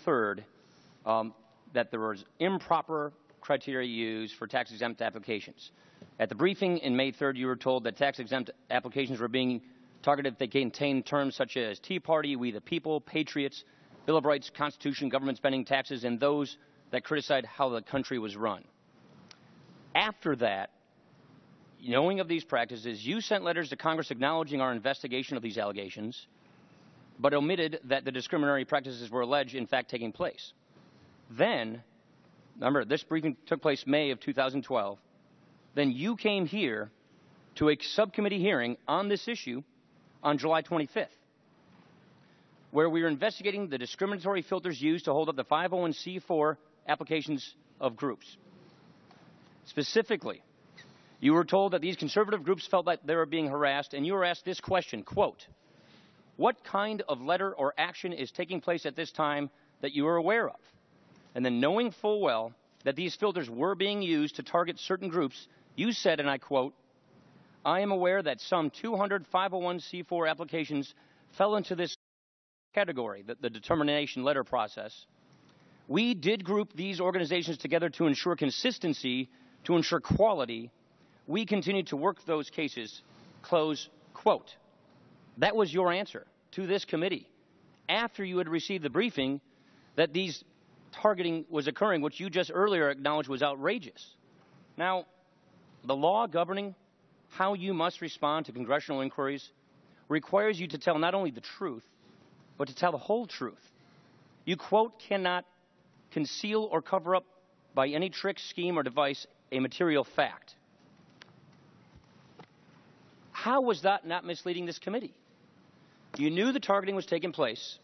3rd that there was improper criteria used for tax-exempt applications. At the briefing in May 3rd, you were told that tax-exempt applications were being targeted if they contained terms such as Tea Party, We the People, Patriots, Bill of Rights, Constitution, government spending, taxes, and those that criticized how the country was run. After that, knowing of these practices, you sent letters to Congress acknowledging our investigation of these allegations, but omitted that the discriminatory practices were alleged, in fact, taking place. Then, remember, this briefing took place May of 2012. Then you came here to a subcommittee hearing on this issue on July 25th, where we were investigating the discriminatory filters used to hold up the 501c4 applications of groups. Specifically, you were told that these conservative groups felt that they were being harassed, and you were asked this question, quote, what kind of letter or action is taking place at this time that you are aware of? And then knowing full well that these filters were being used to target certain groups, you said, and I quote, I am aware that some 200 501c4 applications fell into this category, the determination letter process. We did group these organizations together to ensure consistency, to ensure quality. We continue to work those cases, close quote. That was your answer to this committee after you had received the briefing that these targeting was occurring, which you just earlier acknowledged was outrageous. Now, the law governing how you must respond to congressional inquiries requires you to tell not only the truth, but to tell the whole truth. You, quote, cannot conceal or cover up by any trick, scheme, or device a material fact. How was that not misleading this committee? You knew the targeting was taking place.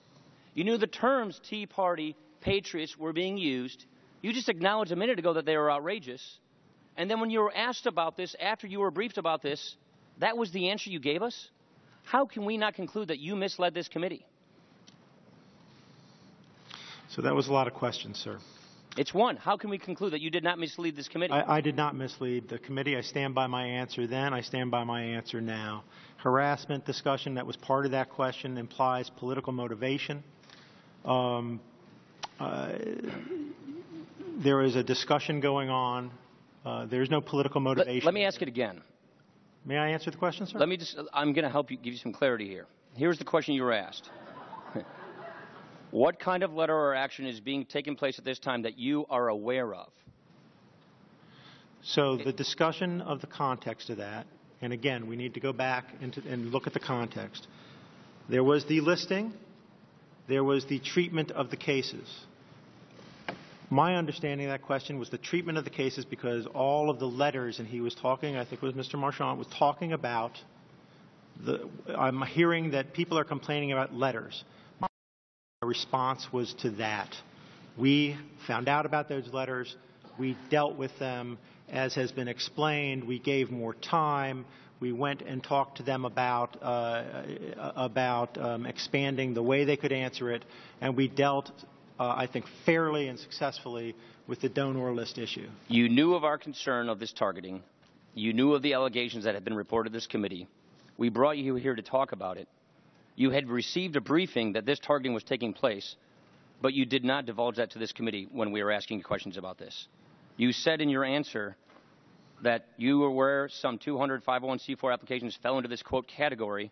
You knew the terms Tea Party, Patriots were being used. You just acknowledged a minute ago that they were outrageous. And then when you were asked about this, after you were briefed about this, that was the answer you gave us? How can we not conclude that you misled this committee? So that was a lot of questions, sir. It's one. How can we conclude that you did not mislead this committee? I did not mislead the committee. I stand by my answer then. I stand by my answer now. Harassment discussion that was part of that question implies political motivation. There is a discussion going on. There's no political motivation. Let me ask it again. May I answer the question, sir? I'm going to help you, give you some clarity here. Here's the question you were asked. What kind of letter or action is being taken place at this time that you are aware of? So the discussion of the context of that, and again, we need to go back and look at the context. There was the listing. There was the treatment of the cases. My understanding of that question was the treatment of the cases because all of the letters, and he was talking, I think it was Mr. Marchand, was talking about I'm hearing that people are complaining about letters. Our response was to that. We found out about those letters. We dealt with them. As has been explained, we gave more time. We went and talked to them about expanding the way they could answer it, and we dealt, I think, fairly and successfully with the donor list issue. You knew of our concern of this targeting. You knew of the allegations that had been reported to this committee. We brought you here to talk about it. You had received a briefing that this targeting was taking place, but you did not divulge that to this committee when we were asking you questions about this. You said in your answer that you were aware some 200 501c4 applications fell into this, quote, category.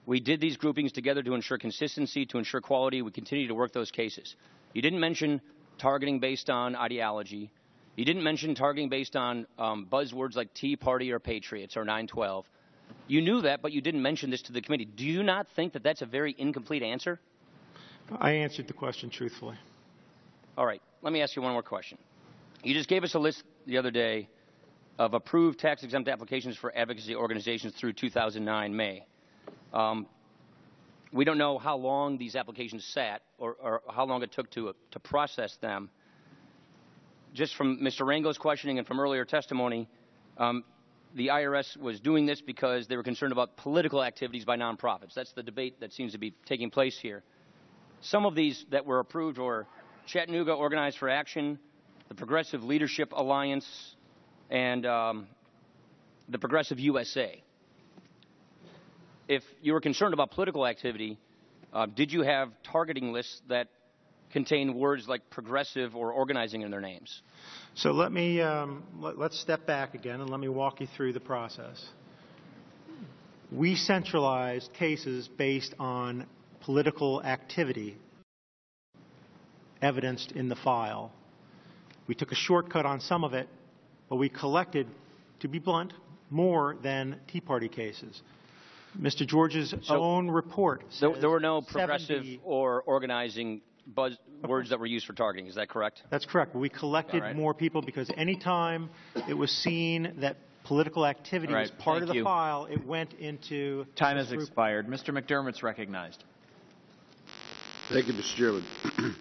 We did these groupings together to ensure consistency, to ensure quality. We continue to work those cases. You didn't mention targeting based on ideology. You didn't mention targeting based on buzzwords like Tea Party or Patriots or 9/12. You knew that, but you didn't mention this to the committee. Do you not think that that's a very incomplete answer? I answered the question truthfully. All right. Let me ask you one more question. You just gave us a list the other day of approved tax-exempt applications for advocacy organizations through 2009 May. We don't know how long these applications sat or how long it took to process them. Just from Mr. Rango's questioning and from earlier testimony, the IRS was doing this because they were concerned about political activities by nonprofits. That's the debate that seems to be taking place here. Some of these that were approved were Chattanooga Organized for Action, the Progressive Leadership Alliance, and the Progressive USA. If you were concerned about political activity, did you have targeting lists that contain words like progressive or organizing in their names? So let me let's step back again and let me walk you through the process. We centralized cases based on political activity evidenced in the file. We took a shortcut on some of it, but we collected, to be blunt, more than Tea Party cases. Mr. George's own report says there were no progressive 70 or organizing words that were used for targeting. Is that correct? That's correct. We collected more people because any time it was seen that political activity was part of the file, it went into... Time has expired. Mr. McDermott's recognized. Thank you, Mr. Chairman.